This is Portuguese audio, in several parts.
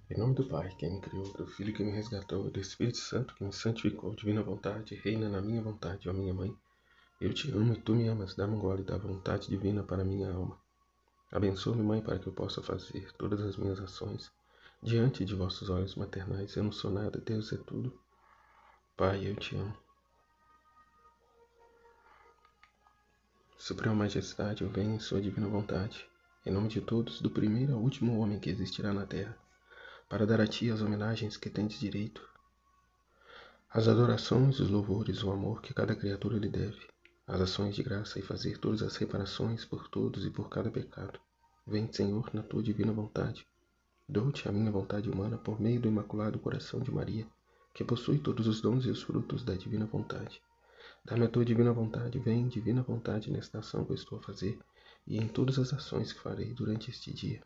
Em nome do Pai, que me criou, do Filho que me resgatou, do Espírito Santo que me santificou, divina vontade, reina na minha vontade, ó minha mãe. Eu te amo e tu me amas, dá-me um gole da vontade divina para a minha alma. Abençoa-me, Mãe, para que eu possa fazer todas as minhas ações diante de vossos olhos maternais. Eu não sou nada, Deus é tudo. Pai, eu te amo. Suprema Majestade, eu venho em sua divina vontade, em nome de todos, do primeiro ao último homem que existirá na terra, para dar a ti as homenagens que tendes direito, as adorações, os louvores, o amor que cada criatura lhe deve, as ações de graça e fazer todas as reparações por todos e por cada pecado. Vem, Senhor, na tua divina vontade. Dou-te a minha vontade humana por meio do Imaculado Coração de Maria, que possui todos os dons e os frutos da divina vontade. Dá-me a tua divina vontade, vem, divina vontade, nesta ação que eu estou a fazer e em todas as ações que farei durante este dia.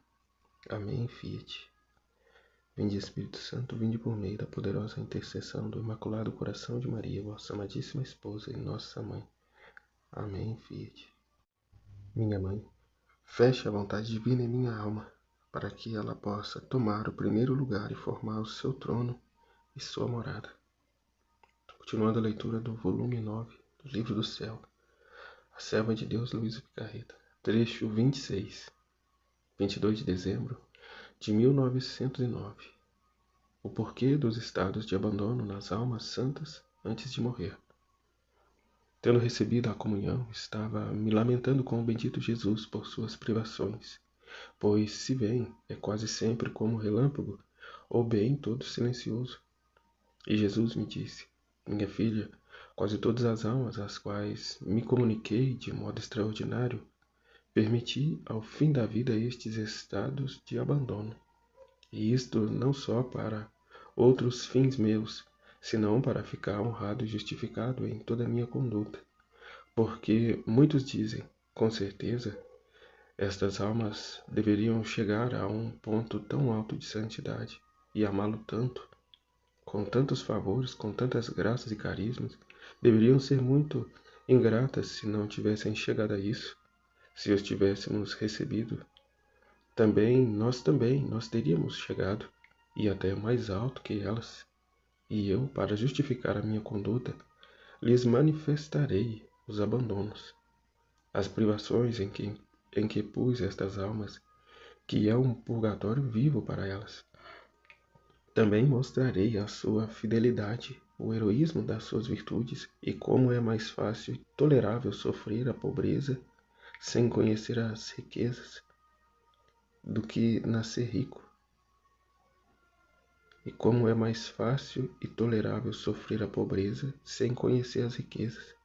Amém, fiat. Vinde, Espírito Santo, vinde por meio da poderosa intercessão do Imaculado Coração de Maria, vossa amadíssima esposa e nossa mãe. Amém, fiat. Minha mãe, feche a vontade divina em minha alma, para que ela possa tomar o primeiro lugar e formar o seu trono e sua morada. Continuando a leitura do volume 9 do Livro do Céu, a serva de Deus Luísa Picarreta, trecho 26, 22 de dezembro de 1909. O porquê dos estados de abandono nas almas santas antes de morrer. Tendo recebido a comunhão, estava me lamentando com o bendito Jesus por suas privações, pois se vem, é quase sempre como relâmpago, ou bem todo silencioso. E Jesus me disse: minha filha, quase todas as almas às quais me comuniquei de modo extraordinário, permiti ao fim da vida estes estados de abandono. E isto não só para outros fins meus, senão para ficar honrado e justificado em toda a minha conduta. Porque muitos dizem, com certeza, estas almas deveriam chegar a um ponto tão alto de santidade e amá-lo tanto, com tantos favores, com tantas graças e carismas, deveriam ser muito ingratas se não tivessem chegado a isso, se os tivéssemos recebido. Nós teríamos chegado, e até mais alto que elas. E eu, para justificar a minha conduta, lhes manifestarei os abandonos, as privações em que pus estas almas, que é um purgatório vivo para elas. Também mostrarei a sua fidelidade, o heroísmo das suas virtudes e como é mais fácil e tolerável sofrer a pobreza sem conhecer as riquezas do que nascer rico. E como é mais fácil e tolerável sofrer a pobreza sem conhecer as riquezas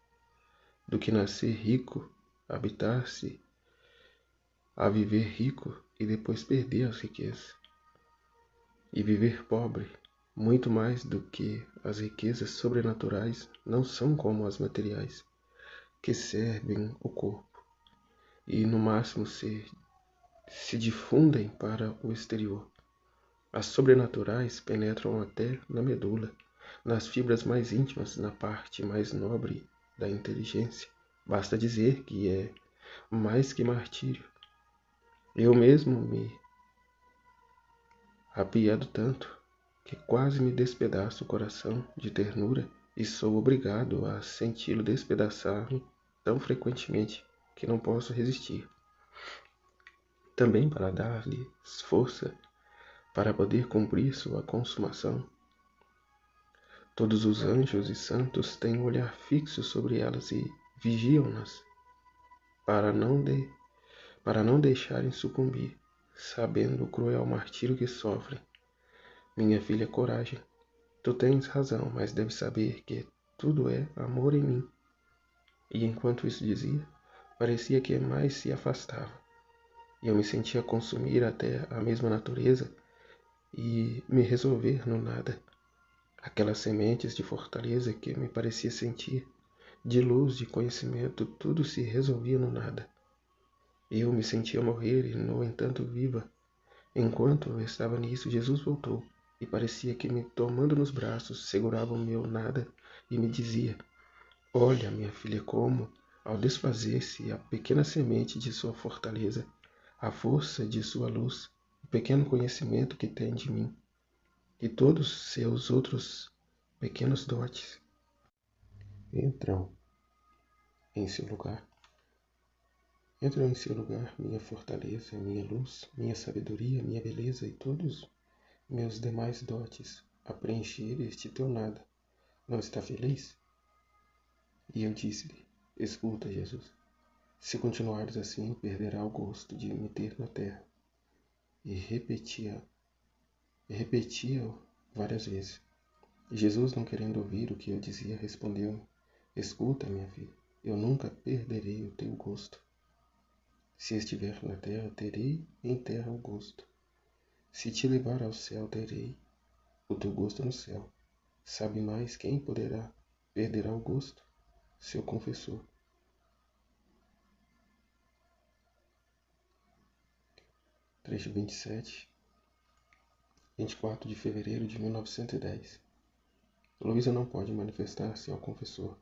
do que nascer rico, habitar-se a viver rico e depois perder as riquezas. E viver pobre, muito mais do que as riquezas sobrenaturais, não são como as materiais, que servem o corpo e no máximo se difundem para o exterior. As sobrenaturais penetram até na medula, nas fibras mais íntimas, na parte mais nobre da inteligência. Basta dizer que é mais que martírio. Eu mesmo me apiedo tanto que quase me despedaço o coração de ternura e sou obrigado a senti-lo despedaçar-me tão frequentemente que não posso resistir. Também para dar-lhes força para poder cumprir sua consumação, todos os anjos e santos têm um olhar fixo sobre elas e vigiam-nas para não deixarem sucumbir, sabendo o cruel martírio que sofrem. Minha filha, coragem. Tu tens razão, mas deves saber que tudo é amor em mim. E enquanto isso dizia, parecia que mais se afastava. E eu me sentia consumir até a mesma natureza e me resolver no nada. Aquelas sementes de fortaleza que me parecia sentir, de luz, de conhecimento, tudo se resolvia no nada. Eu me sentia morrer e, no entanto, viva. Enquanto eu estava nisso, Jesus voltou e parecia que me tomando nos braços, segurava o meu nada e me dizia: olha, minha filha, como, ao desfazer-se a pequena semente de sua fortaleza, a força de sua luz, o pequeno conhecimento que tem de mim, e todos seus outros pequenos dotes entram em seu lugar. Entram em seu lugar minha fortaleza, minha luz, minha sabedoria, minha beleza e todos meus demais dotes a preencher este teu nada. Não está feliz? E eu disse-lhe: escuta, Jesus, se continuares assim, perderá o gosto de me ter na terra. E repetia-o várias vezes. E Jesus, não querendo ouvir o que eu dizia, respondeu-me: escuta, minha filha, eu nunca perderei o teu gosto. Se estiver na terra, terei em terra o gosto. Se te levar ao céu, terei o teu gosto no céu. Sabe mais quem perderá o gosto? Seu confessor. Trecho 27, 24 de fevereiro de 1910. Luísa não pode manifestar-se ao confessor.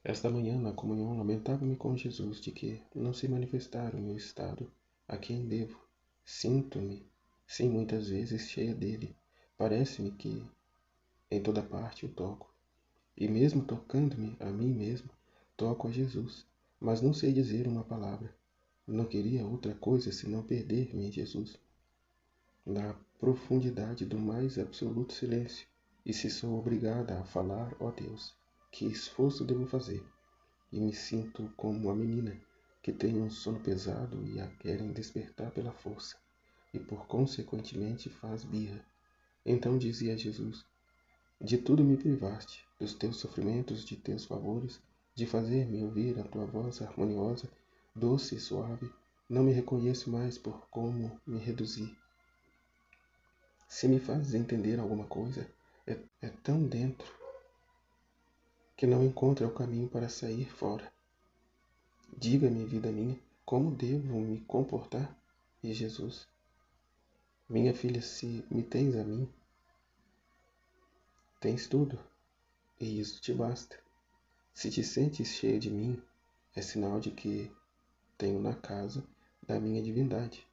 Esta manhã, na comunhão, lamentava-me com Jesus de que não se manifestara o meu estado, a quem devo. Sinto-me, sim, muitas vezes cheia dele. Parece-me que em toda parte o toco. E mesmo tocando-me a mim mesmo, toco a Jesus. Mas não sei dizer uma palavra. Não queria outra coisa senão perder-me em Jesus, na profundidade do mais absoluto silêncio. E se sou obrigada a falar, ó Deus, que esforço devo fazer? E me sinto como uma menina que tem um sono pesado e a querem despertar pela força, e por consequentemente faz birra. Então dizia a Jesus: de tudo me privaste, dos teus sofrimentos, de teus favores, de fazer-me ouvir a tua voz harmoniosa, doce e suave. Não me reconheço mais por como me reduzi. Se me fazes entender alguma coisa, é tão dentro que não encontro o caminho para sair fora. Diga-me, vida minha, como devo me comportar? E Jesus: minha filha, se me tens a mim, tens tudo, e isso te basta. Se te sentes cheia de mim, é sinal de que tenho na casa da minha divindade.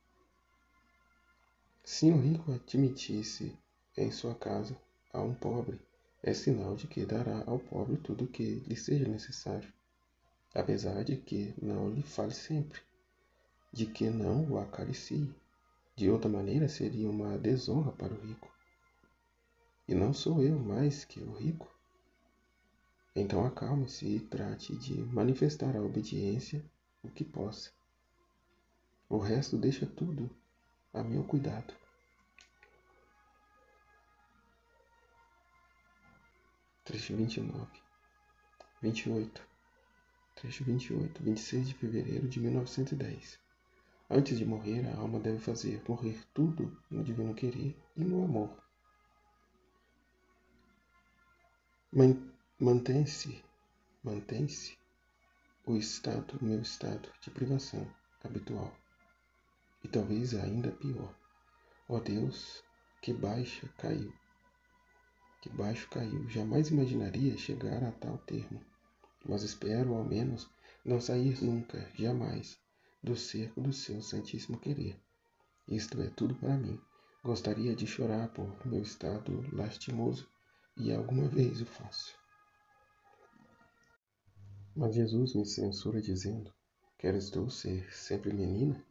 Se um rico admitisse em sua casa a um pobre, é sinal de que dará ao pobre tudo o que lhe seja necessário, apesar de que não lhe fale sempre, de que não o acaricie. De outra maneira, seria uma desonra para o rico. E não sou eu mais que o rico? Então acalme-se e trate de manifestar a obediência o que possa. O resto deixa tudo a meu cuidado. Trecho 29, 28. Trecho 28, 26 de fevereiro de 1910. Antes de morrer, a alma deve fazer morrer tudo no divino querer e no amor. Mantém-se o meu estado de privação habitual. E talvez ainda pior. Ó Deus, que baixo caiu. Jamais imaginaria chegar a tal termo. Mas espero, ao menos, não sair nunca, jamais, do cerco do seu santíssimo querer. Isto é tudo para mim. Gostaria de chorar por meu estado lastimoso, e alguma vez o faço. Mas Jesus me censura dizendo: queres tu ser sempre menina?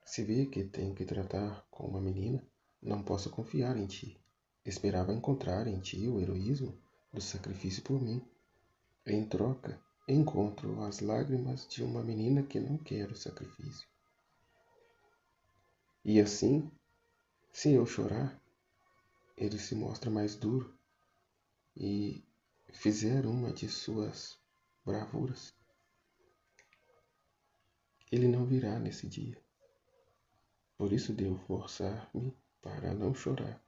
Se vê que tenho que tratar com uma menina, não posso confiar em ti. Esperava encontrar em ti o heroísmo do sacrifício por mim. Em troca, encontro as lágrimas de uma menina que não quer o sacrifício. E assim, se eu chorar, ele se mostra mais duro e fizer uma de suas bravuras. Ele não virá nesse dia. Por isso devo forçar-me para não chorar.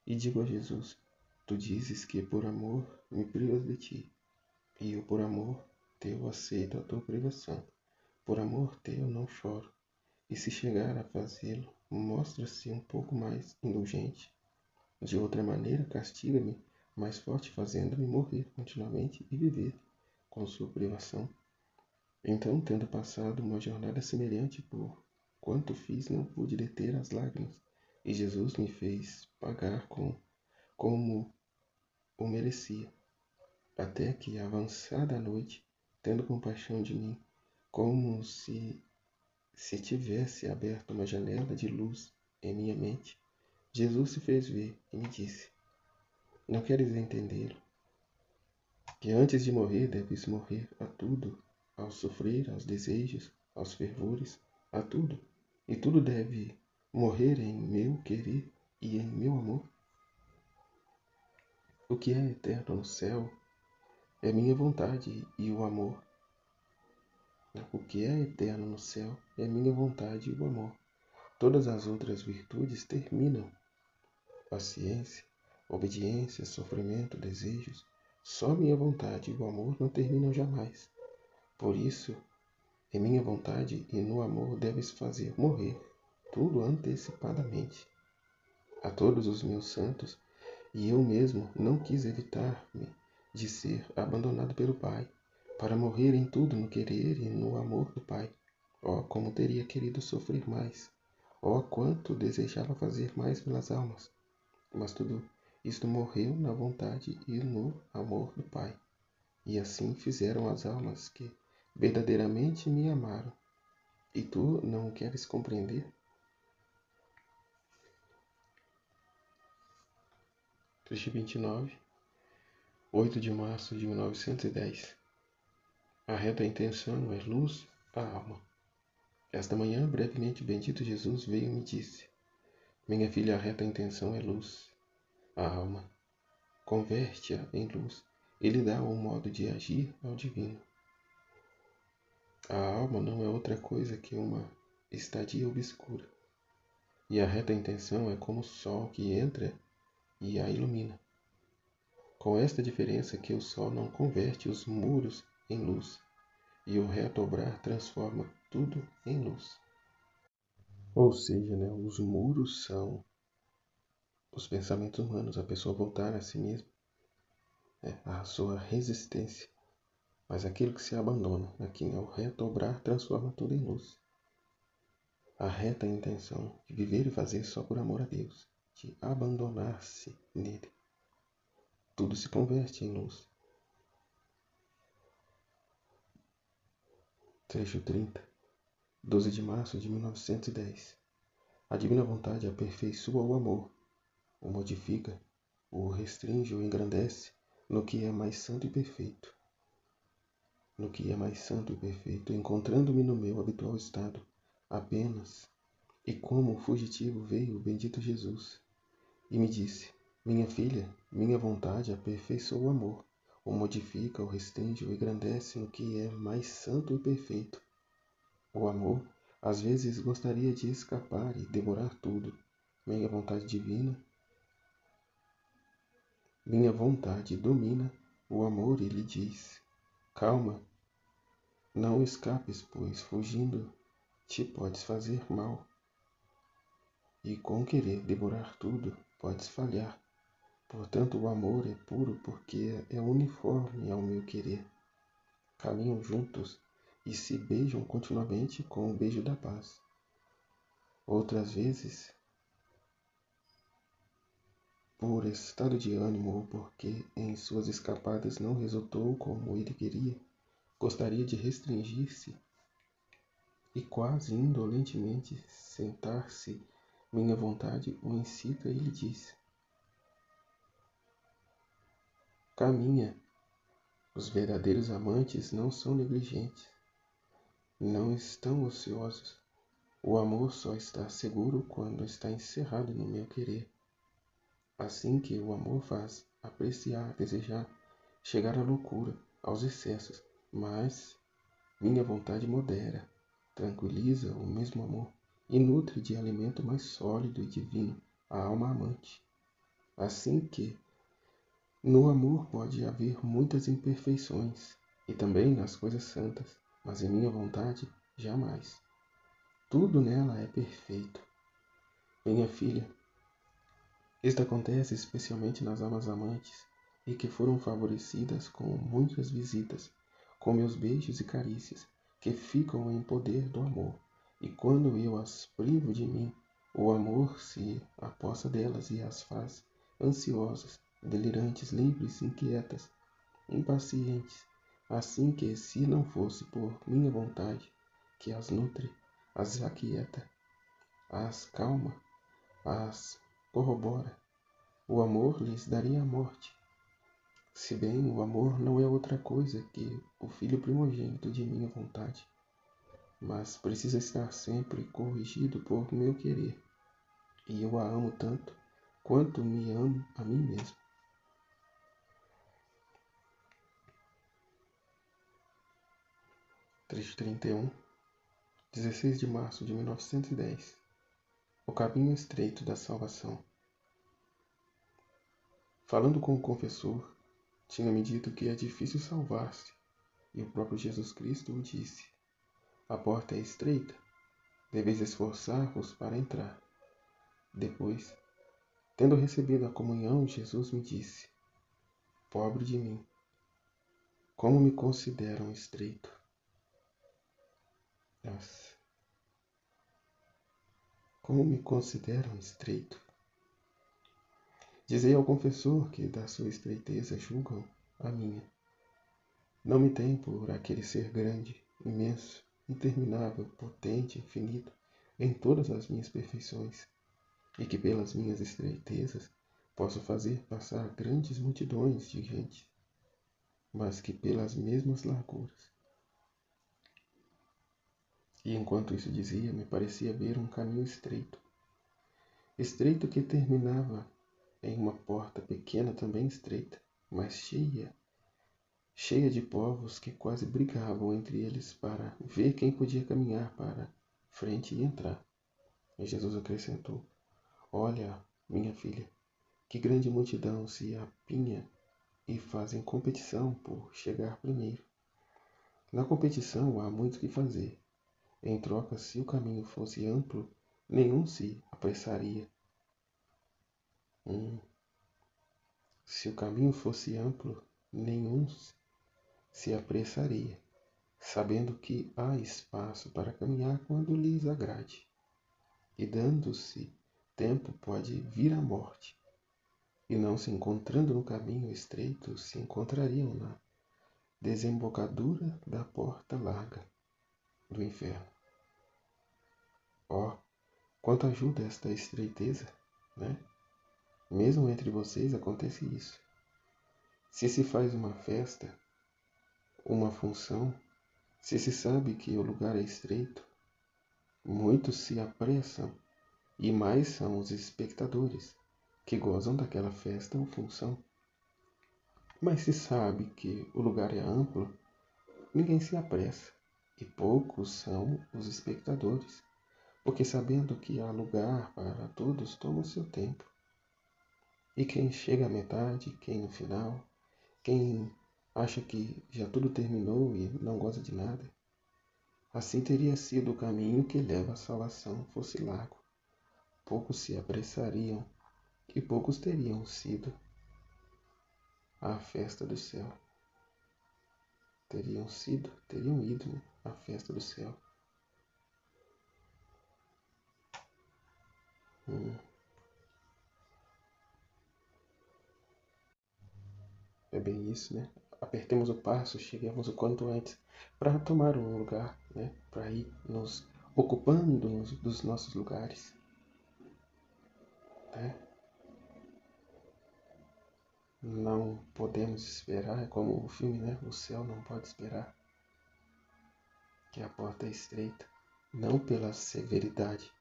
E digo a Jesus: tu dizes que por amor me privas de ti, e eu por amor teu aceito a tua privação. Por amor teu não choro, e se chegar a fazê-lo, mostra-se um pouco mais indulgente. De outra maneira, castiga-me mais forte, fazendo-me morrer continuamente e viver com sua privação. Então, tendo passado uma jornada semelhante, por quanto fiz, não pude deter as lágrimas, e Jesus me fez pagar como o merecia, até que, avançada a noite, tendo compaixão de mim, como se tivesse aberto uma janela de luz em minha mente, Jesus se fez ver e me disse: não queres entendê-lo? Que antes de morrer deves morrer a tudo, ao sofrer, aos desejos, aos fervores, a tudo. E tudo deve morrer em meu querer e em meu amor. O que é eterno no céu é minha vontade e o amor. O que é eterno no céu é minha vontade e o amor. Todas as outras virtudes terminam. Paciência, obediência, sofrimento, desejos. Só minha vontade e o amor não terminam jamais. Por isso, em minha vontade e no amor deves fazer morrer tudo antecipadamente. A todos os meus santos, e eu mesmo não quis evitar-me de ser abandonado pelo Pai, para morrer em tudo no querer e no amor do Pai. Oh, como teria querido sofrer mais! Oh, quanto desejava fazer mais pelas almas! Mas tudo isto morreu na vontade e no amor do Pai. E assim fizeram as almas que verdadeiramente me amaram. E tu não queres compreender? Cristo 29, 8 de março de 1910. A reta intenção é luz à alma. Esta manhã, brevemente, o bendito Jesus veio e me disse: minha filha, a reta intenção é luz à alma. Converte-a em luz e lhe dá um modo de agir ao divino. A alma não é outra coisa que uma estadia obscura. E a reta intenção é como o sol que entra e a ilumina. Com esta diferença que o sol não converte os muros em luz, e o reto obrar transforma tudo em luz. Ou seja, os muros são os pensamentos humanos, a pessoa voltar a si mesma, a sua resistência. Mas aquilo que se abandona, aqui o reto obrar transforma tudo em luz. A reta intenção de viver e fazer só por amor a Deus, de abandonar-se nele. Tudo se converte em luz. Trecho 30, 12 de março de 1910. A divina vontade aperfeiçoa o amor, o modifica, o restringe, o engrandece no que é mais santo e perfeito. No que é mais santo e perfeito, encontrando-me no meu habitual estado, apenas, e como fugitivo veio o bendito Jesus, e me disse: minha filha, minha vontade aperfeiçoa o amor, o modifica, o restringe, o engrandece no que é mais santo e perfeito. O amor, às vezes, gostaria de escapar e devorar tudo. Minha vontade divina, minha vontade domina o amor e lhe diz: calma, não escapes, pois fugindo te podes fazer mal. E com querer devorar tudo, podes falhar. Portanto, o amor é puro porque é uniforme ao meu querer. Caminham juntos e se beijam continuamente com o beijo da paz. Outras vezes, por estado de ânimo ou porque em suas escapadas não resultou como ele queria, gostaria de restringir-se e quase indolentemente sentar-se. Minha vontade o incita e lhe diz: caminha. Os verdadeiros amantes não são negligentes, não estão ociosos. O amor só está seguro quando está encerrado no meu querer. Assim que o amor faz apreciar, desejar, chegar à loucura, aos excessos, mas minha vontade modera, tranquiliza o mesmo amor e nutre de alimento mais sólido e divino a alma amante. Assim que no amor pode haver muitas imperfeições, e também nas coisas santas, mas em minha vontade, jamais. Tudo nela é perfeito. Minha filha, isto acontece especialmente nas almas amantes, e que foram favorecidas com muitas visitas, com meus beijos e carícias, que ficam em poder do amor. E quando eu as privo de mim, O amor se apossa delas e as faz ansiosas, delirantes, livres, inquietas, impacientes, assim que, se não fosse por minha vontade, que as nutre, as aquieta, as calma, as corrobora, o amor lhes daria a morte. Se bem o amor não é outra coisa que o filho primogênito de minha vontade, mas precisa estar sempre corrigido por meu querer, e eu a amo tanto quanto me amo a mim mesmo. Trecho 31, 16 de março de 1910. O caminho estreito da salvação. Falando com o confessor, tinha-me dito que é difícil salvar-se, e o próprio Jesus Cristo o disse: a porta é estreita, deveis esforçar-vos para entrar. Depois, tendo recebido a comunhão, Jesus me disse: pobre de mim, como me consideram estreito. Nossa. Como me consideram estreito. Dizei ao confessor que da sua estreiteza julgam a minha. Não me tem por aquele ser grande, imenso, interminável, potente, infinito, em todas as minhas perfeições, e que pelas minhas estreitezas posso fazer passar grandes multidões de gente, mas que pelas mesmas larguras. E enquanto isso dizia, me parecia ver um caminho estreito, estreito que terminava em uma porta pequena também estreita, mas cheia de povos que quase brigavam entre eles para ver quem podia caminhar para frente e entrar. E Jesus acrescentou: olha, minha filha, que grande multidão se apinha e fazem competição por chegar primeiro. Na competição há muito que fazer. Em troca, se o caminho fosse amplo, nenhum se apressaria. Se o caminho fosse amplo, nenhum se apressaria, sabendo que há espaço para caminhar quando lhes agrade. E dando-se tempo pode vir a morte. E não se encontrando no caminho estreito, se encontrariam na desembocadura da porta larga do inferno. Oh, quanto ajuda esta estreiteza, né? Mesmo entre vocês acontece isso. Se se faz uma festa, uma função, se se sabe que o lugar é estreito, muitos se apressam e mais são os espectadores que gozam daquela festa ou função. Mas se sabe que o lugar é amplo, ninguém se apressa e poucos são os espectadores, porque sabendo que há lugar para todos, toma o seu tempo. E quem chega à metade, quem no final, quem acha que já tudo terminou e não goza de nada, assim teria sido o caminho que leva à salvação fosse largo. Poucos se apressariam e poucos teriam sido à festa do céu. Teriam ido, né, à festa do céu. É bem isso, né? Apertemos o passo, cheguemos o quanto antes para tomar um lugar, né? Para ir nos ocupando dos nossos lugares, né? Não podemos esperar, é como o filme, né? O céu não pode esperar, que a porta é estreita, não pela severidade,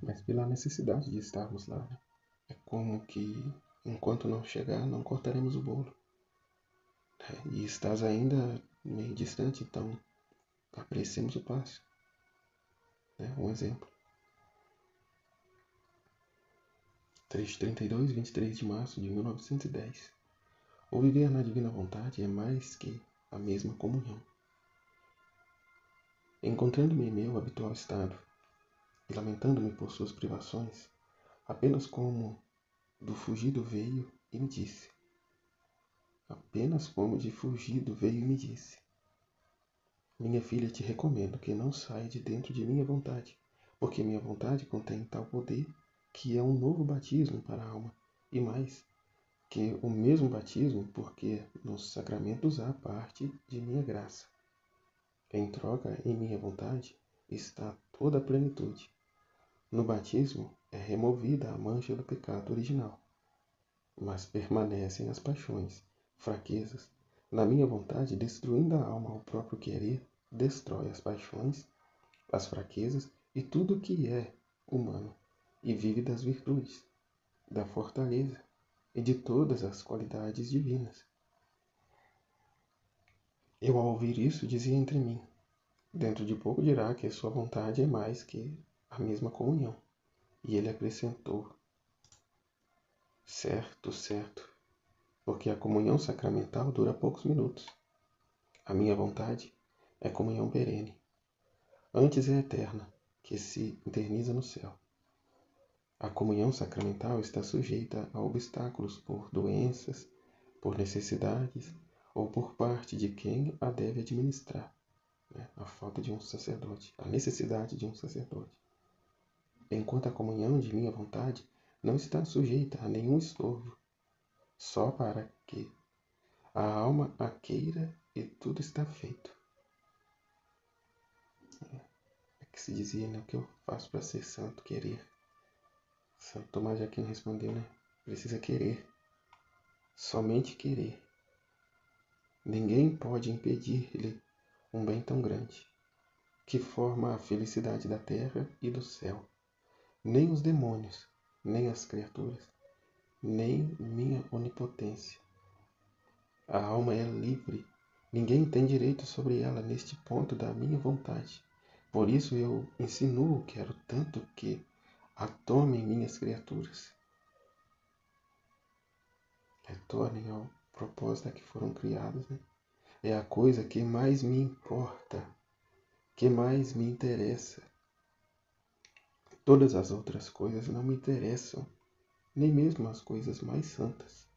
mas pela necessidade de estarmos lá, né? É como que, enquanto não chegar, não cortaremos o bolo. E estás ainda meio distante, então apressemos o passo. Né? Um exemplo. Trecho 32, 23 de março de 1910. O viver na divina vontade é mais que a mesma comunhão. Encontrando-me em meu habitual estado e lamentando-me por suas privações, apenas como do fugido veio e me disse. Apenas como de fugido veio e me disse. Minha filha, te recomendo que não saia de dentro de minha vontade, porque minha vontade contém tal poder que é um novo batismo para a alma, e mais, que o mesmo batismo, porque nos sacramentos há parte de minha graça. Em troca, em minha vontade, está toda a plenitude. No batismo é removida a mancha do pecado original, mas permanecem as paixões, fraquezas. Na minha vontade, destruindo a alma ao próprio querer, destrói as paixões, as fraquezas e tudo o que é humano, e vive das virtudes, da fortaleza e de todas as qualidades divinas. Eu, ao ouvir isso, dizia entre mim: dentro de pouco dirá que sua vontade é mais que a mesma comunhão. E ele acrescentou: certo, certo, porque a comunhão sacramental dura poucos minutos. A minha vontade é comunhão perene. Antes é eterna, que se eterniza no céu. A comunhão sacramental está sujeita a obstáculos por doenças, por necessidades ou por parte de quem a deve administrar. A falta de um sacerdote, a necessidade de um sacerdote. Enquanto a comunhão de minha vontade não está sujeita a nenhum estorvo, só para que a alma a queira e tudo está feito. É que se dizia, né, o que eu faço para ser santo, querer. Santo Tomás de Aquino respondeu, né, precisa querer, somente querer. Ninguém pode impedir-lhe um bem tão grande, que forma a felicidade da terra e do céu. Nem os demônios, nem as criaturas, nem minha onipotência. A alma é livre. Ninguém tem direito sobre ela neste ponto da minha vontade. Por isso eu insinuo, quero tanto que a tomem minhas criaturas. Retornem ao propósito a que foram criadas, né? É a coisa que mais me importa, que mais me interessa. Todas as outras coisas não me interessam, nem mesmo as coisas mais santas.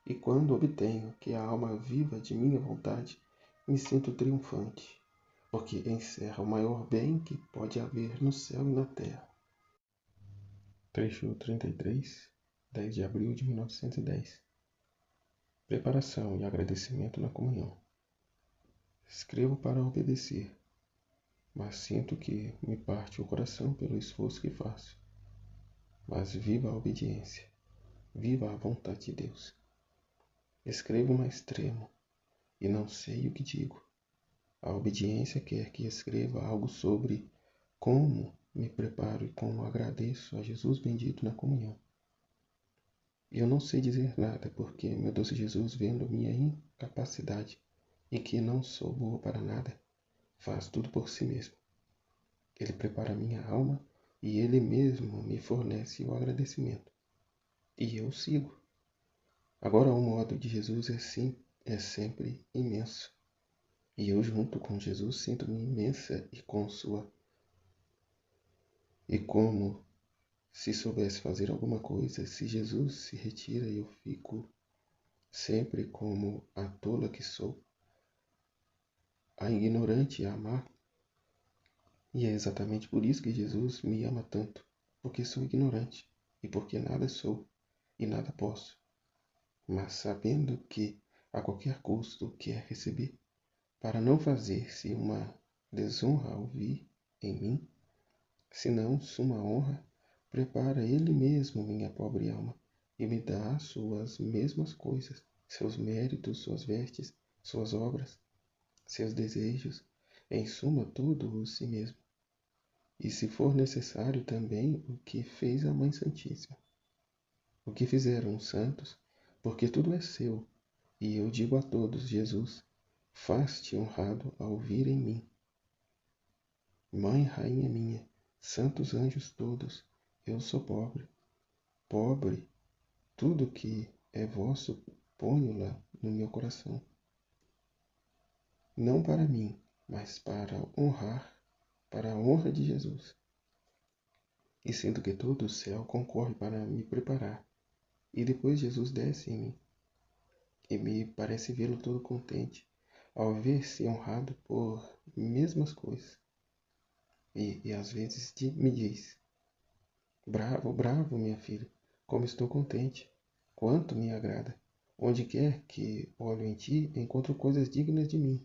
E quando obtenho que a alma viva de minha vontade, me sinto triunfante, porque encerra o maior bem que pode haver no céu e na terra. Trecho 33, 10 de abril de 1910. Preparação e agradecimento na comunhão. Escrevo para obedecer, mas sinto que me parte o coração pelo esforço que faço. Mas viva a obediência, viva a vontade de Deus. Escrevo, mas tremo, e não sei o que digo. A obediência quer que escreva algo sobre como me preparo e como agradeço a Jesus bendito na comunhão. Eu não sei dizer nada, porque meu doce Jesus, vendo minha incapacidade e que não sou boa para nada, faz tudo por si mesmo. Ele prepara minha alma e ele mesmo me fornece o agradecimento. E eu sigo. Agora o modo de Jesus é sempre imenso. E eu, junto com Jesus, sinto-me imensa e como se soubesse fazer alguma coisa. Se Jesus se retira, eu fico sempre como a tola que sou, a ignorante a amar. E é exatamente por isso que Jesus me ama tanto, porque sou ignorante e porque nada sou e nada posso. Mas sabendo que a qualquer custo quer receber, para não fazer-se uma desonra ao vir em mim, senão suma honra, prepara ele mesmo minha pobre alma e me dá suas mesmas coisas, seus méritos, suas vestes, suas obras, seus desejos, em suma tudo o si mesmo. E se for necessário também o que fez a Mãe Santíssima, o que fizeram os santos, porque tudo é seu. E eu digo a todos, Jesus, faz-te honrado ao vir em mim. Mãe, rainha minha, santos anjos todos, eu sou pobre, pobre, tudo que é vosso ponho-la no meu coração. Não para mim, mas para honrar, para a honra de Jesus. E sinto que todo o céu concorre para me preparar. E depois Jesus desce em mim. E me parece vê-lo todo contente, ao ver-se honrado por mesmas coisas. E às vezes me diz: bravo, bravo, minha filha, como estou contente, quanto me agrada. Onde quer que olho em ti, encontro coisas dignas de mim,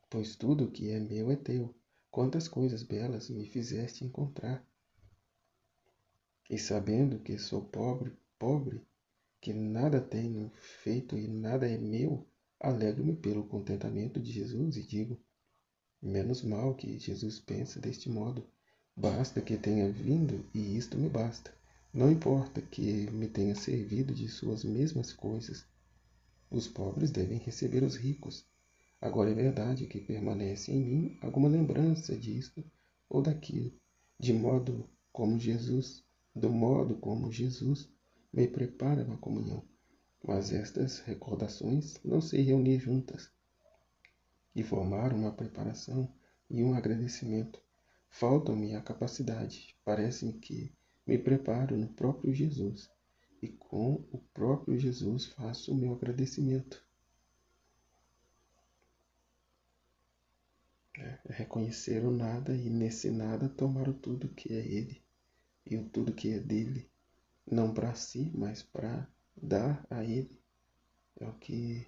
pois tudo que é meu é teu. Quantas coisas belas me fizeste encontrar. E sabendo que sou pobre, pobre, que nada tenho feito e nada é meu, alegro-me pelo contentamento de Jesus e digo: menos mal que Jesus pensa deste modo. Basta que tenha vindo e isto me basta. Não importa que me tenha servido de suas mesmas coisas. Os pobres devem receber os ricos. Agora é verdade que permanece em mim alguma lembrança disto ou daquilo, de modo como Jesus, do modo como Jesus me prepara na comunhão. Mas estas recordações não se reunir juntas e formar uma preparação e um agradecimento. Falta-me a capacidade. Parece-me que me preparo no próprio Jesus e com o próprio Jesus faço o meu agradecimento. É reconhecer o nada e nesse nada tomar o tudo que é Ele e o tudo que é dele, não para si, mas para dar a Ele. É o que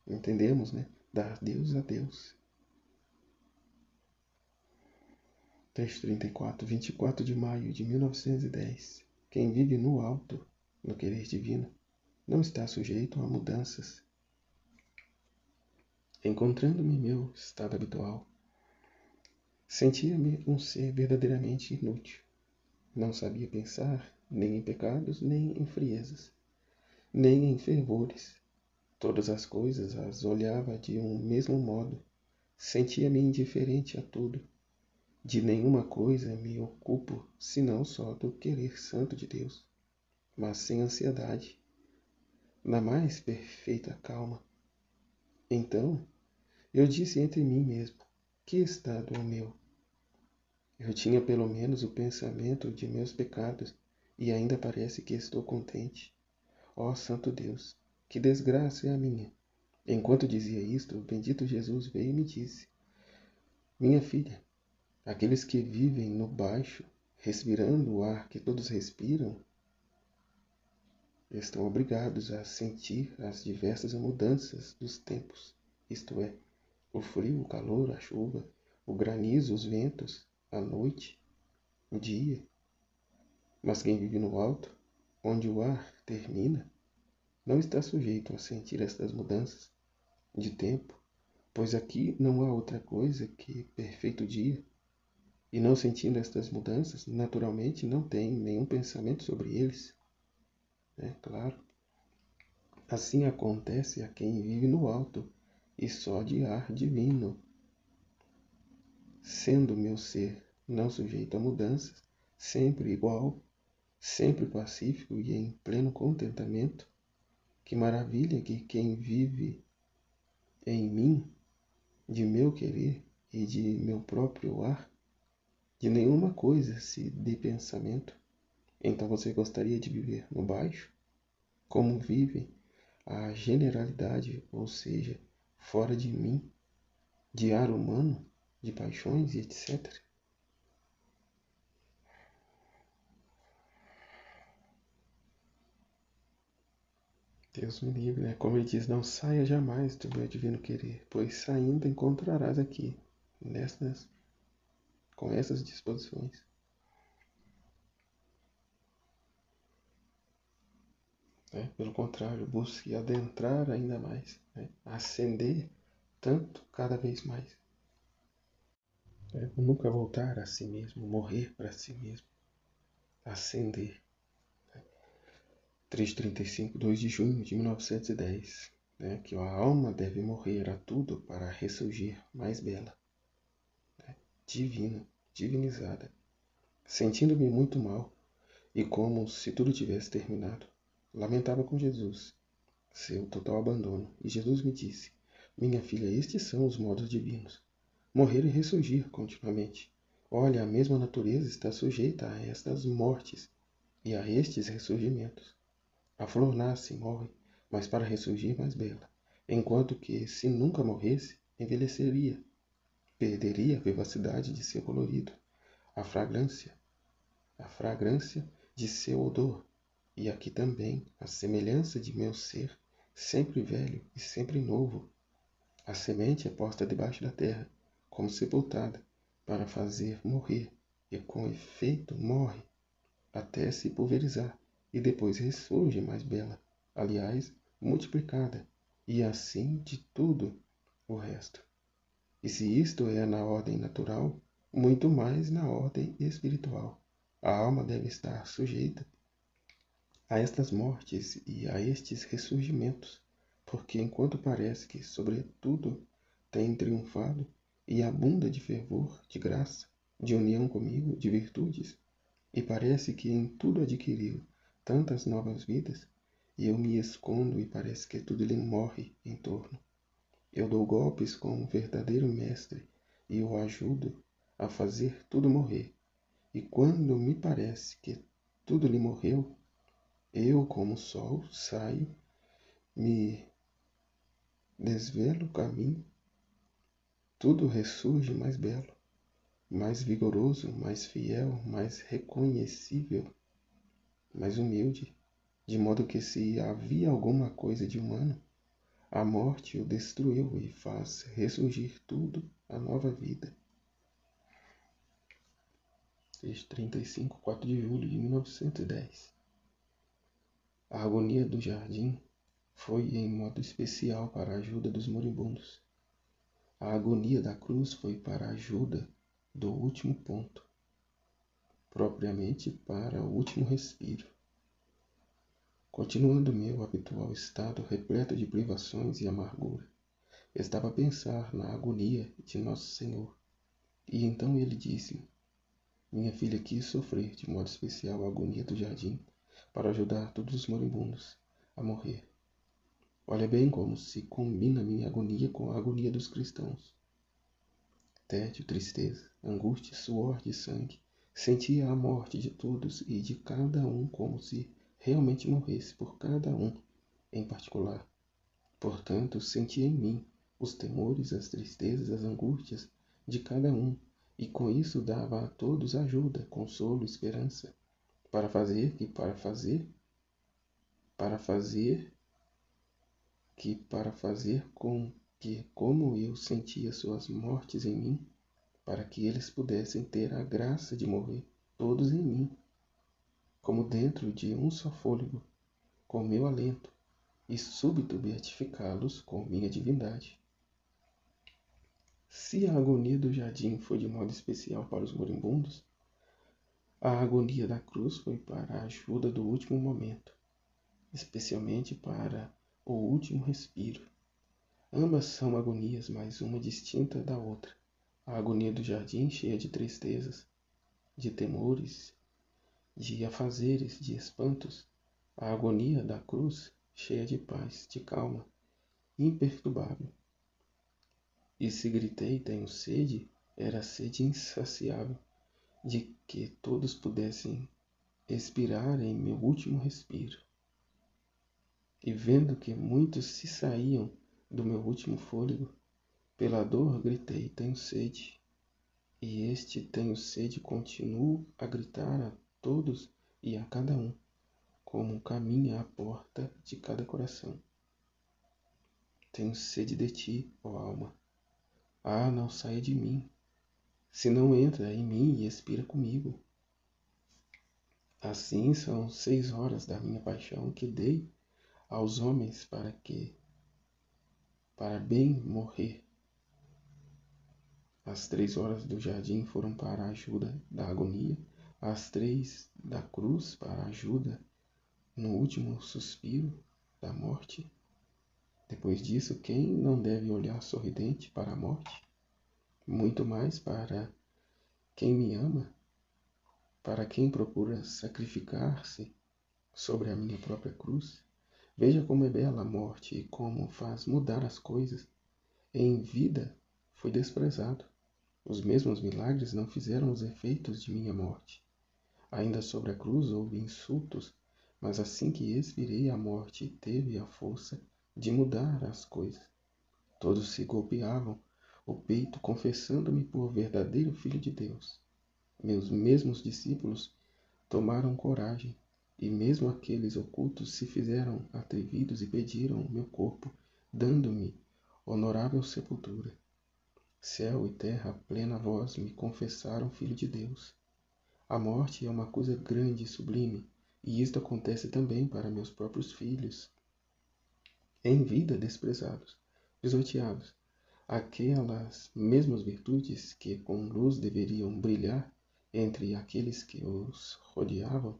entendemos, né? Dar Deus a Deus. Texto 34, 24 de maio de 1910. Quem vive no alto, no querer divino, não está sujeito a mudanças. Encontrando-me em meu estado habitual, sentia-me um ser verdadeiramente inútil. Não sabia pensar nem em pecados, nem em friezas, nem em fervores. Todas as coisas as olhava de um mesmo modo. Sentia-me indiferente a tudo. De nenhuma coisa me ocupo, senão só do querer santo de Deus, mas sem ansiedade, na mais perfeita calma. Então, eu disse entre mim mesmo: que estado é o meu? Eu tinha pelo menos o pensamento de meus pecados, e ainda parece que estou contente. Ó Santo Deus, que desgraça é a minha! Enquanto dizia isto, o bendito Jesus veio e me disse: minha filha, aqueles que vivem no baixo, respirando o ar que todos respiram, estão obrigados a sentir as diversas mudanças dos tempos, isto é, o frio, o calor, a chuva, o granizo, os ventos, a noite, o dia. Mas quem vive no alto, onde o ar termina, não está sujeito a sentir estas mudanças de tempo, pois aqui não há outra coisa que perfeito dia. E não sentindo estas mudanças, naturalmente não tem nenhum pensamento sobre eles. É claro. Assim acontece a quem vive no alto e só de ar divino. Sendo meu ser não sujeito a mudanças, sempre igual, sempre pacífico e em pleno contentamento, que maravilha que quem vive em mim, de meu querer e de meu próprio ar, de nenhuma coisa se dê pensamento. Então você gostaria de viver no baixo? Como vive a generalidade, ou seja, fora de mim, de ar humano, de paixões e etc. Deus me livre, né? Como ele diz, não saia jamais do meu divino querer, pois saindo encontrarás aqui, com essas disposições. Né? Pelo contrário, busque adentrar ainda mais, né? Ascender tanto cada vez mais. Nunca voltar a si mesmo, morrer para si mesmo, ascender. 335, 2 de junho de 1910, né, que a alma deve morrer a tudo para ressurgir mais bela, né, divina, divinizada, sentindo-me muito mal e como se tudo tivesse terminado. Lamentava com Jesus seu total abandono, e Jesus me disse: minha filha, estes são os modos divinos, morrer e ressurgir continuamente. Olha, a mesma natureza está sujeita a estas mortes e a estes ressurgimentos. A flor nasce e morre, mas para ressurgir mais bela, enquanto que, se nunca morresse, envelheceria. perderia a vivacidade de seu colorido, a fragrância de seu odor, e aqui também a semelhança de meu ser, sempre velho e sempre novo. A semente é posta debaixo da terra, como sepultada, para fazer morrer, e com efeito morre, até se pulverizar, e depois ressurge mais bela, aliás, multiplicada, e assim de tudo o resto. E se isto é na ordem natural, muito mais na ordem espiritual. A alma deve estar sujeita a estas mortes e a estes ressurgimentos, porque enquanto parece que, sobretudo, tem triunfado e abunda de fervor, de graça, de união comigo, de virtudes, e parece que em tudo adquiriu tantas novas vidas, e eu me escondo e parece que tudo lhe morre em torno. Eu dou golpes com um verdadeiro mestre e o ajudo a fazer tudo morrer. E quando me parece que tudo lhe morreu, eu, como o sol, saio, me desvelo o caminho, tudo ressurge mais belo, mais vigoroso, mais fiel, mais reconhecível, mais humilde, de modo que se havia alguma coisa de humano, a morte o destruiu e faz ressurgir tudo a nova vida. Texto 35, 4 de julho de 1910. A agonia do jardim foi em modo especial para a ajuda dos moribundos. A agonia da cruz foi para a ajuda do último ponto, propriamente para o último respiro. Continuando meu habitual estado repleto de privações e amargura, estava a pensar na agonia de Nosso Senhor. E então ele disse-me: minha filha quis sofrer de modo especial a agonia do jardim para ajudar todos os moribundos a morrer. Olha bem como se combina minha agonia com a agonia dos cristãos. Tédio, tristeza, angústia, suor de sangue. Sentia a morte de todos e de cada um como se realmente morresse por cada um em particular. Portanto, sentia em mim os temores, as tristezas, as angústias de cada um, e com isso dava a todos ajuda, consolo, esperança, para fazer com que, como eu sentia suas mortes em mim, para que eles pudessem ter a graça de morrer todos em mim, como dentro de um só fôlego, com meu alento, e súbito beatificá-los com minha divindade. Se a agonia do jardim foi de modo especial para os moribundos, a agonia da cruz foi para a ajuda do último momento, especialmente para o último respiro. Ambas são agonias, mas uma distinta da outra. A agonia do jardim cheia de tristezas, de temores, de afazeres, de espantos. A agonia da cruz cheia de paz, de calma, imperturbável. E se gritei, tenho sede, era sede insaciável, de que todos pudessem expirar em meu último respiro. E vendo que muitos se saíam do meu último fôlego, pela dor gritei, tenho sede. E este tenho sede continuo a gritar a todos e a cada um, como caminha à porta de cada coração. Tenho sede de ti, ó alma. Ah, não saia de mim, se não entra em mim e expira comigo. Assim são 6 horas da minha paixão que dei aos homens para bem morrer. As 3 horas do jardim foram para a ajuda da agonia, as 3 da cruz para a ajuda no último suspiro da morte. Depois disso, quem não deve olhar sorridente para a morte? Muito mais para quem me ama, para quem procura sacrificar-se sobre a minha própria cruz. Veja como é bela a morte e como faz mudar as coisas. Em vida foi desprezado. Os mesmos milagres não fizeram os efeitos de minha morte. Ainda sobre a cruz houve insultos, mas assim que expirei, a morte teve a força de mudar as coisas. Todos se golpeavam, o peito, confessando-me por verdadeiro Filho de Deus. Meus mesmos discípulos tomaram coragem, e mesmo aqueles ocultos se fizeram atrevidos e pediram o meu corpo, dando-me honorável sepultura. Céu e terra, a plena voz, me confessaram Filho de Deus. A morte é uma coisa grande e sublime, e isto acontece também para meus próprios filhos, em vida desprezados, pisoteados. Aquelas mesmas virtudes que com luz deveriam brilhar entre aqueles que os rodeavam,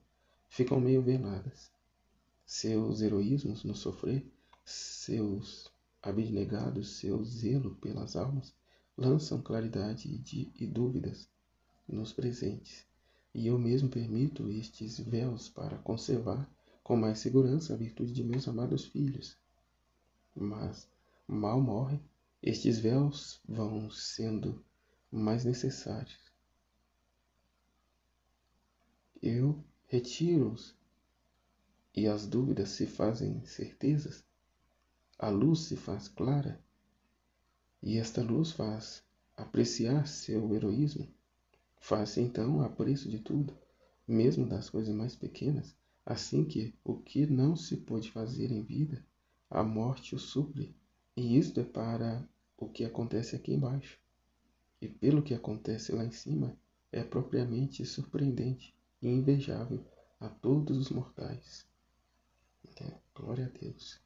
ficam meio veladas. Seus heroísmos no sofrer, seus abnegados, seu zelo pelas almas, lançam claridade e dúvidas nos presentes. E eu mesmo permito estes véus para conservar com mais segurança a virtude de meus amados filhos. Mas, mal morrem, estes véus vão sendo mais necessários. Eu retiro-os e as dúvidas se fazem certezas. A luz se faz clara e esta luz faz apreciar seu heroísmo. Faz-se então apreço de tudo, mesmo das coisas mais pequenas, assim que o que não se pôde fazer em vida, a morte o supre. E isto é para o que acontece aqui embaixo. E pelo que acontece lá em cima, é propriamente surpreendente e invejável a todos os mortais. Glória a Deus.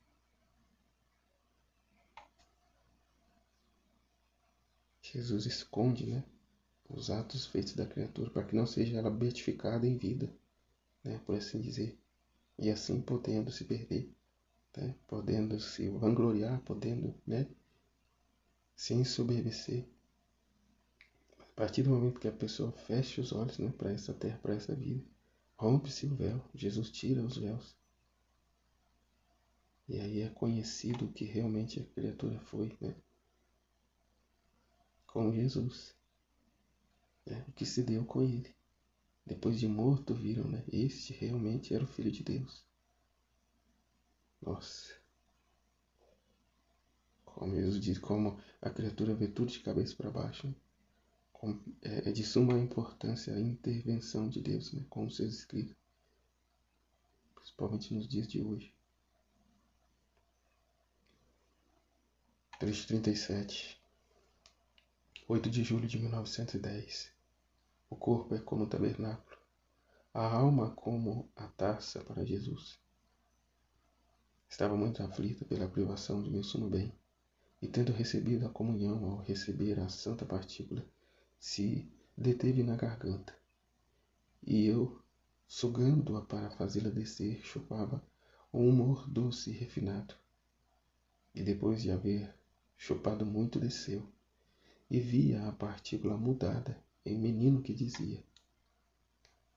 Jesus esconde, os atos feitos da criatura para que não seja ela beatificada em vida, por assim dizer. E assim podendo se perder, podendo se vangloriar, podendo se ensoberbecer. A partir do momento que a pessoa fecha os olhos para essa terra, para essa vida, rompe-se o véu, Jesus tira os véus. E aí é conhecido o que realmente a criatura foi, com Jesus, o que se deu com ele. Depois de morto viram, este realmente era o Filho de Deus. Nossa, como Jesus diz, como a criatura vê tudo de cabeça para baixo, é de suma importância a intervenção de Deus, como seus escritos, principalmente nos dias de hoje. Trecho 37, 8 de julho de 1910. O corpo é como o tabernáculo, a alma como a taça para Jesus. Estava muito aflita pela privação de meu sumo bem, e tendo recebido a comunhão ao receber a santa partícula, se deteve na garganta. E eu, sugando-a para fazê-la descer, chupava um humor doce e refinado. E depois de haver chupado muito, desceu, e via a partícula mudada em menino que dizia: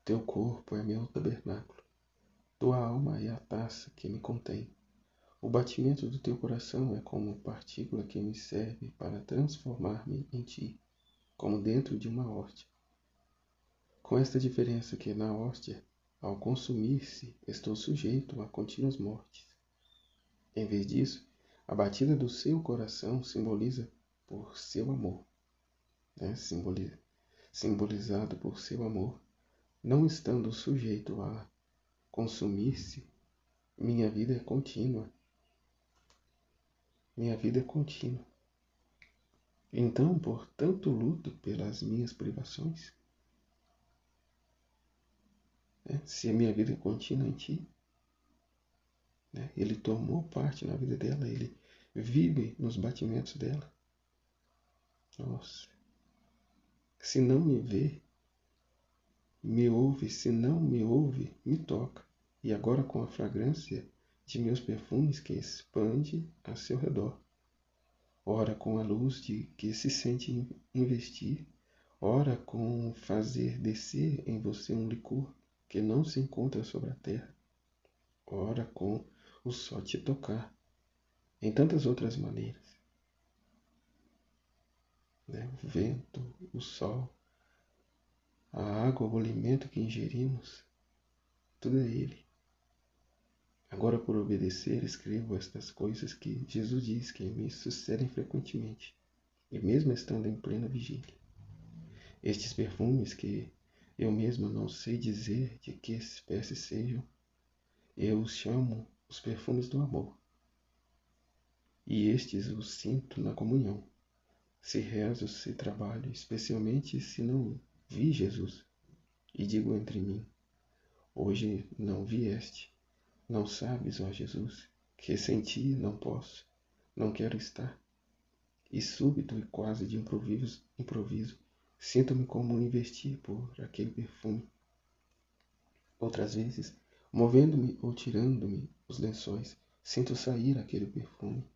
Teu corpo é meu tabernáculo, tua alma é a taça que me contém. O batimento do teu coração é como partícula que me serve para transformar-me em ti, como dentro de uma hóstia. Com esta diferença que na hóstia, ao consumir-se, estou sujeito a contínuas mortes. Em vez disso, a batida do seu coração simboliza por seu amor, simbolizado por seu amor, não estando sujeito a consumir-se, minha vida é contínua. Minha vida é contínua. Então, por tanto luto pelas minhas privações, se a minha vida é contínua em ti, ele tomou parte na vida dela, ele vive nos batimentos dela. Nossa. Se não me vê, me ouve, se não me ouve, me toca. E agora com a fragrância de meus perfumes que expande a seu redor. Ora com a luz de que se sente investir, ora com fazer descer em você um licor que não se encontra sobre a terra, ora com o só te tocar, em tantas outras maneiras. O vento, o sol, a água, o alimento que ingerimos, tudo é Ele. Agora, por obedecer, escrevo estas coisas que Jesus diz que me sucedem frequentemente, e mesmo estando em plena vigília. Estes perfumes que eu mesmo não sei dizer de que espécie sejam, eu os chamo os perfumes do amor. E estes os sinto na comunhão, se rezo, se trabalho, especialmente se não vi Jesus. E digo entre mim, hoje não vieste, não sabes, ó Jesus, que sem ti não posso, não quero estar. E súbito e quase de improviso, sinto-me como investir por aquele perfume. Outras vezes, movendo-me ou tirando-me os lençóis, sinto sair aquele perfume.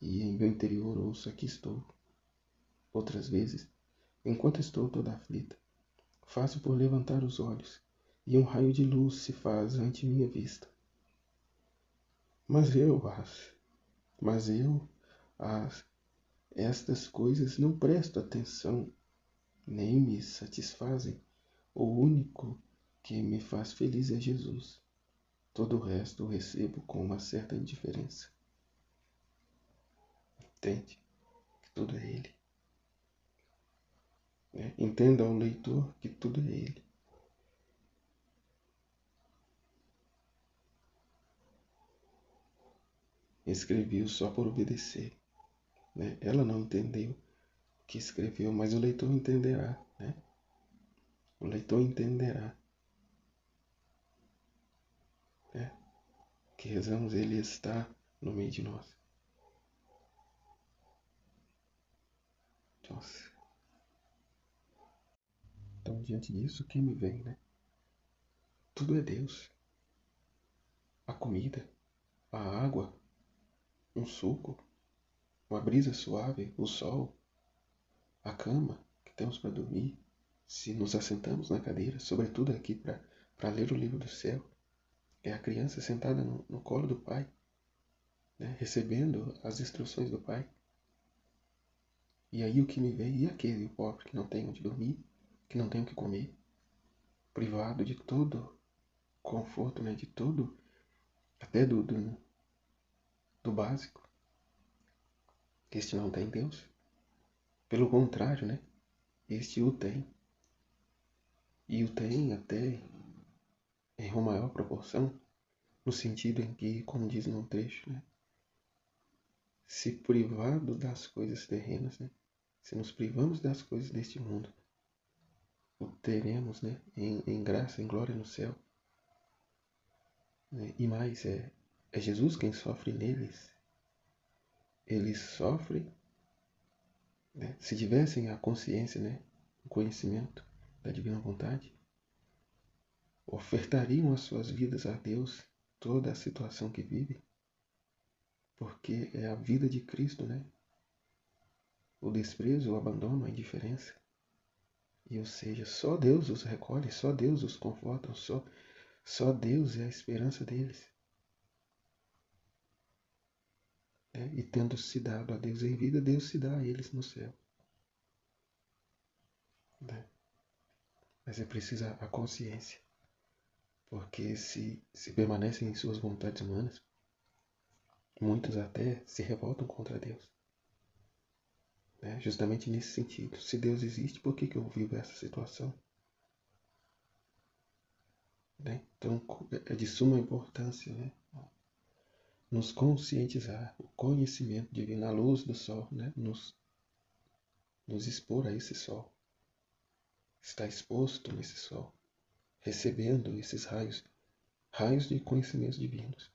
E em meu interior ouço: aqui estou. Outras vezes, enquanto estou toda aflita, faço por levantar os olhos, e um raio de luz se faz ante minha vista. Mas eu, estas coisas não presto atenção, nem me satisfazem. O único que me faz feliz é Jesus. Todo o resto eu recebo com uma certa indiferença. Entende? Que tudo é Ele. Entenda ao leitor que tudo é Ele. Escreveu só por obedecer. Ela não entendeu o que escreveu, mas o leitor entenderá. O leitor entenderá. Que rezamos, Ele está no meio de nós. Nossa. Então, diante disso, quem me vem, Tudo é Deus. A comida, a água, um suco, uma brisa suave, o sol, a cama que temos para dormir, se nos assentamos na cadeira, sobretudo aqui para ler o livro do céu, é a criança sentada no colo do pai, recebendo as instruções do pai. E aí o que me vem, e aquele pobre que não tem onde dormir, que não tem o que comer, privado de todo conforto, de todo, até do básico. Este não tem Deus. Pelo contrário, este o tem. E o tem até em uma maior proporção, no sentido em que, como diz no trecho, se privado das coisas terrenas, se nos privamos das coisas deste mundo, o teremos em graça, em glória no céu. E mais, é Jesus quem sofre neles. Eles sofrem, se tivessem a consciência, o conhecimento da divina vontade, ofertariam as suas vidas a Deus toda a situação que vivem, porque é a vida de Cristo, o desprezo, o abandono, a indiferença. E ou seja, só Deus os recolhe, só Deus os conforta, só Deus é a esperança deles. E tendo se dado a Deus em vida, Deus se dá a eles no céu. Mas é preciso a consciência, porque se permanecem em suas vontades humanas, muitos até se revoltam contra Deus. Justamente nesse sentido. Se Deus existe, por que eu vivo essa situação? Então, é de suma importância nos conscientizar, o conhecimento divino, a luz do sol, nos expor a esse sol. Estar exposto nesse sol, recebendo esses raios de conhecimentos divinos.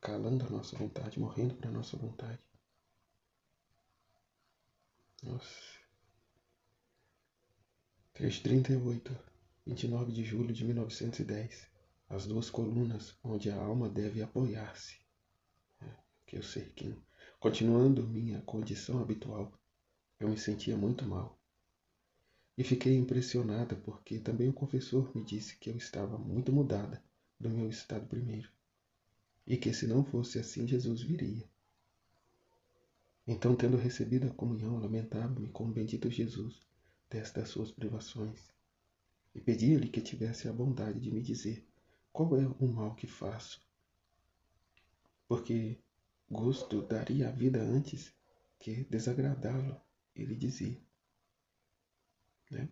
Calando a nossa vontade, morrendo para a nossa vontade. Nossa. Trecho 38, 29 de julho de 1910. As duas colunas onde a alma deve apoiar-se. Que eu sei que, continuando minha condição habitual, eu me sentia muito mal. E fiquei impressionada porque também o confessor me disse que eu estava muito mudada do meu estado primeiro. E que se não fosse assim, Jesus viria. Então, tendo recebido a comunhão, lamentava-me com o bendito Jesus destas suas privações. E pedia-lhe que tivesse a bondade de me dizer qual é o mal que faço. Porque gosto daria a vida antes que desagradá-lo, ele dizia.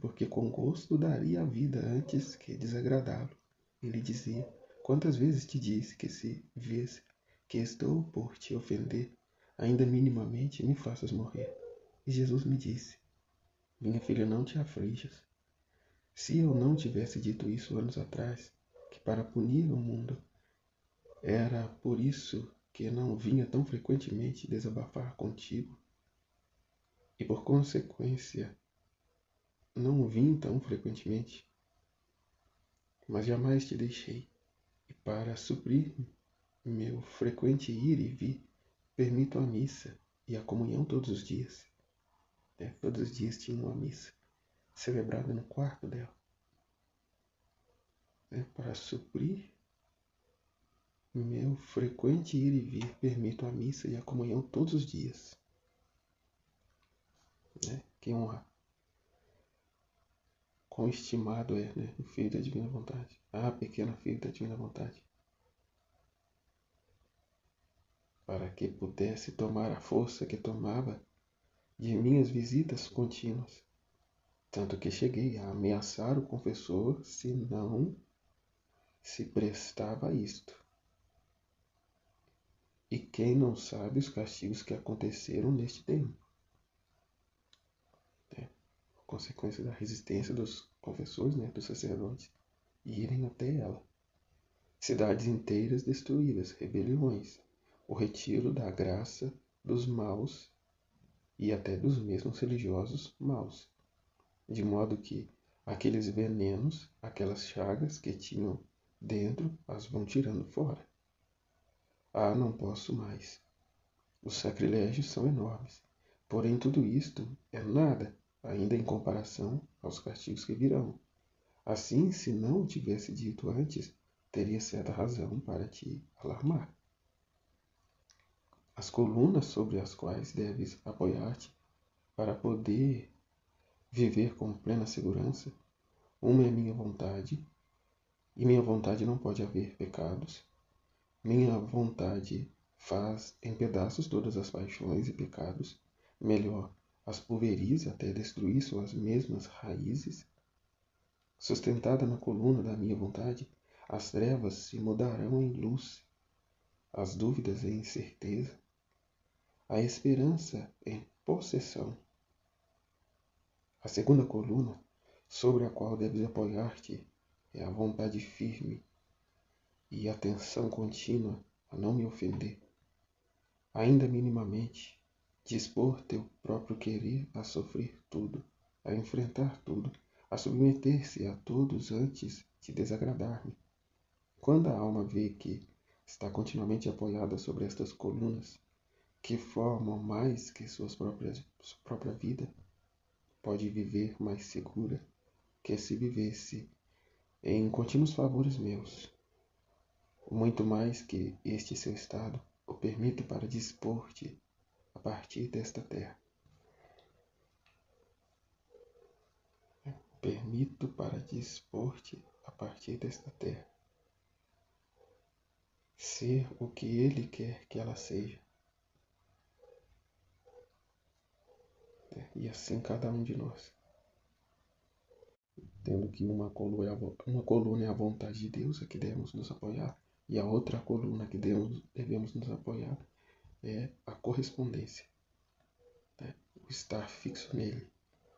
Porque com gosto daria a vida antes que desagradá-lo, ele dizia. Quantas vezes te disse que se vês que estou por te ofender, ainda minimamente me faças morrer? E Jesus me disse: minha filha, não te aflijas. Se eu não tivesse dito isso anos atrás, que para punir o mundo, era por isso que não vinha tão frequentemente desabafar contigo, e por consequência não vim tão frequentemente, mas jamais te deixei, e para suprir meu frequente ir e vir, permito a missa e a comunhão todos os dias. Todos os dias tinha uma missa celebrada no quarto dela. Para suprir meu frequente ir e vir, permito a missa e a comunhão todos os dias. Que honra! Quão estimado é, o Filho da Divina Vontade. Ah, pequena Filho da Divina Vontade. Para que pudesse tomar a força que tomava de minhas visitas contínuas. Tanto que cheguei a ameaçar o confessor se não se prestava a isto. E quem não sabe os castigos que aconteceram neste tempo? Consequência da resistência dos confessores, dos sacerdotes, irem até ela. Cidades inteiras destruídas, rebeliões, o retiro da graça dos maus e até dos mesmos religiosos maus, de modo que aqueles venenos, aquelas chagas que tinham dentro, as vão tirando fora. Ah, não posso mais. Os sacrilégios são enormes, porém tudo isto é nada, ainda em comparação aos castigos que virão. Assim, se não o tivesse dito antes, teria certa razão para te alarmar. As colunas sobre as quais deves apoiar-te para poder viver com plena segurança, uma é minha vontade, e minha vontade não pode haver pecados. Minha vontade faz em pedaços todas as paixões e pecados, melhor, as pulveriza até destruir suas mesmas raízes. Sustentada na coluna da minha vontade, as trevas se mudarão em luz, as dúvidas em certeza, a esperança em possessão. A segunda coluna, sobre a qual deves apoiar-te, é a vontade firme e a atenção contínua a não me ofender. Ainda minimamente, dispor teu próprio querer a sofrer tudo, a enfrentar tudo, a submeter-se a todos antes de desagradar-me. Quando a alma vê que está continuamente apoiada sobre estas colunas, que formam mais que sua própria vida, pode viver mais segura que se vivesse em contínuos favores meus, muito mais que este seu estado o permite para dispor-te a partir desta terra. Permito para dispor-te a partir desta terra. Ser o que Ele quer que ela seja. E assim cada um de nós. Tendo que uma coluna é a vontade de Deus, a que devemos nos apoiar, e a outra coluna que devemos nos apoiar é a correspondência. O estar fixo nele.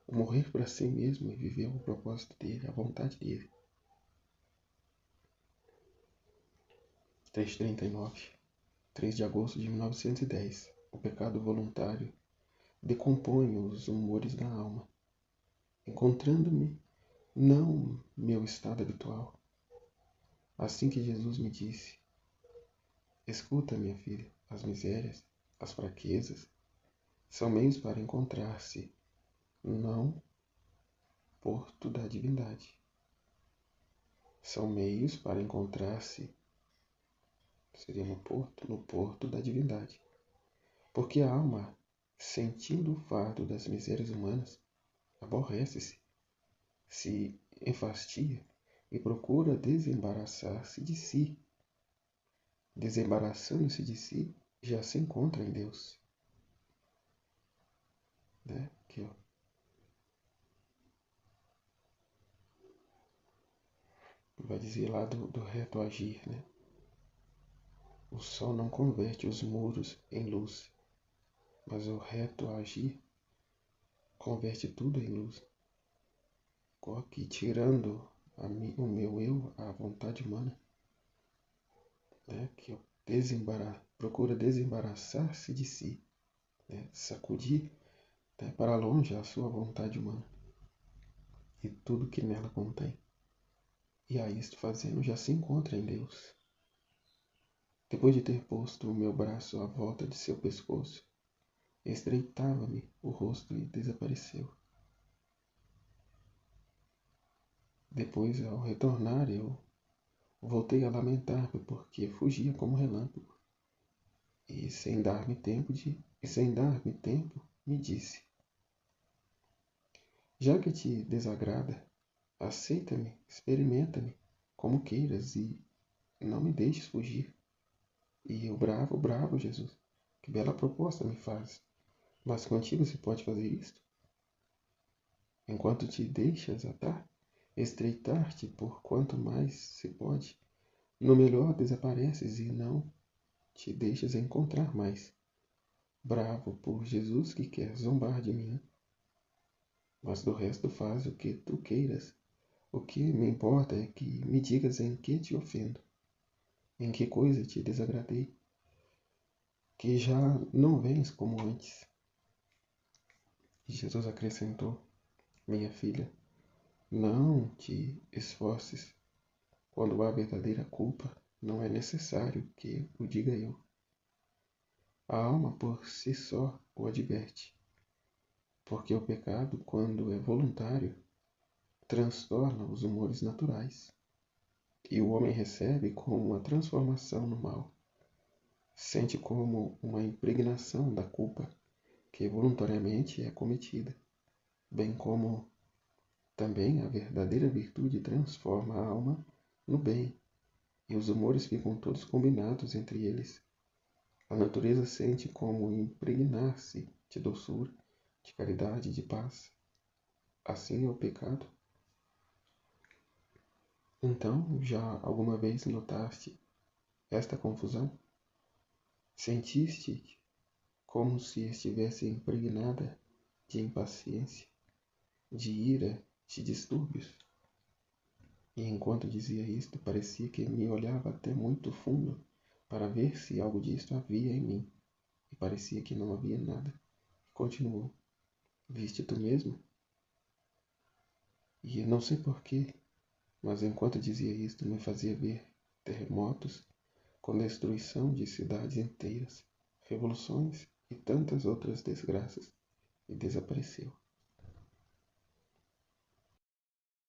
O morrer para si mesmo e viver o propósito dele, a vontade dele. 339, 3 de agosto de 1910. O pecado voluntário decompõe os humores da alma, encontrando-me não meu estado habitual. Assim que Jesus me disse: escuta, minha filha, as misérias, as fraquezas, são meios para encontrar-se, não porto da divindade. São meios para encontrar-se, seria no porto da divindade. Porque a alma, sentindo o fardo das misérias humanas, aborrece-se, se enfastia e procura desembaraçar-se de si. Desembaraçando-se de si, já se encontra em Deus. Né? Aqui, ó. Vai dizer lá do reto agir, né? O sol não converte os muros em luz, mas o reto agir converte tudo em luz. Aqui, tirando o meu eu, a vontade humana, né? Que procura desembaraçar-se de si, né? Sacudir, né, para longe a sua vontade humana e tudo que nela contém. E a isto fazendo, já se encontra em Deus. Depois de ter posto o meu braço à volta de seu pescoço, estreitava-me o rosto e desapareceu. Depois, ao retornar, eu voltei a lamentar-me porque fugia como relâmpago. E sem dar-me tempo, me disse: já que te desagrada, aceita-me, experimenta-me, como queiras, e não me deixes fugir. E eu, bravo, bravo, Jesus, que bela proposta me faz. Mas contigo se pode fazer isto? Enquanto te deixas atar, estreitar-te por quanto mais se pode, no melhor desapareces e não te deixas encontrar mais. Bravo por Jesus que quer zombar de mim. Mas do resto faz o que tu queiras. O que me importa é que me digas em que te ofendo, em que coisa te desagradei, que já não vens como antes. E Jesus acrescentou: minha filha, não te esforces. Quando há verdadeira culpa, não é necessário que o diga eu. A alma por si só o adverte, porque o pecado, quando é voluntário, transtorna os humores naturais, e o homem recebe como uma transformação no mal. Sente como uma impregnação da culpa que voluntariamente é cometida, bem como também a verdadeira virtude transforma a alma no bem, e os humores ficam todos combinados entre eles. A natureza sente como impregnar-se de doçura, de caridade, de paz. Assim é o pecado. Então, já alguma vez notaste esta confusão? Sentiste como se estivesse impregnada de impaciência, de ira, de distúrbios? E enquanto dizia isto, parecia que me olhava até muito fundo para ver se algo disto havia em mim. E parecia que não havia nada. Continuou: viste tu mesmo? E não sei porquê, mas enquanto dizia isto, me fazia ver terremotos com destruição de cidades inteiras, revoluções e tantas outras desgraças, e desapareceu.